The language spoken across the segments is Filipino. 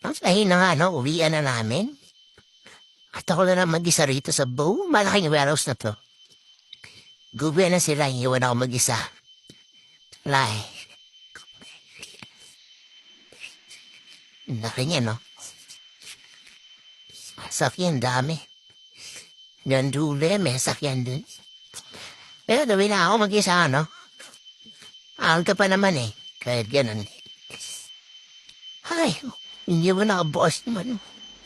Ang sahin na nga, no, uwian na namin. At ako na lang mag-isa rito sa buong malaking warehouse na to. Gubi na sila, iwan ako mag-isa. Lai. Laki niya, no? Sakyan dami. Yan dule, may sakyan dun. Pero gawin na ako mag-isa, no? Ka pa naman eh. Kahit ganun. Ay, hindi mo nakabukas naman.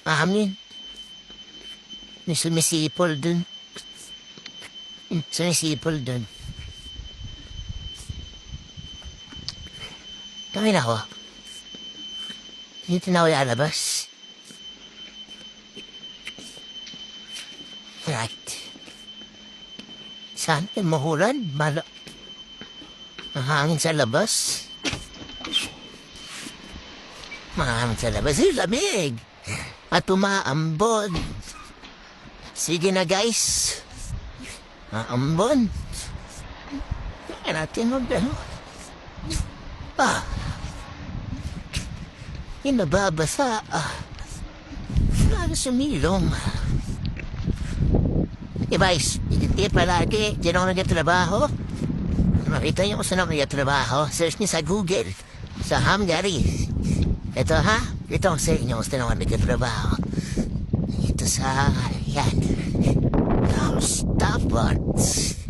Amin. May sumisipol dun. Sumisipol dun. Gawin ako. Dito na ako lalabas. Right. Saan kayo mahulan? Mahangin sa labas. Mahangin sa labas. Ay, lamig. At umaambon. Sige na, guys. Maambon. Kaya natin mag-ano. Yung nababasa. Lalo sumilong. Guys, hindi palagi. Diyan ako nagtatrabaho. Makita niyo kung saan ako nagtatrabaho. Search niyo sa Google. Sa Hungary. Ito ha. Ito ang sa inyo kung saan ako nagtatrabaho. Ito sa... Yan. Starbucks.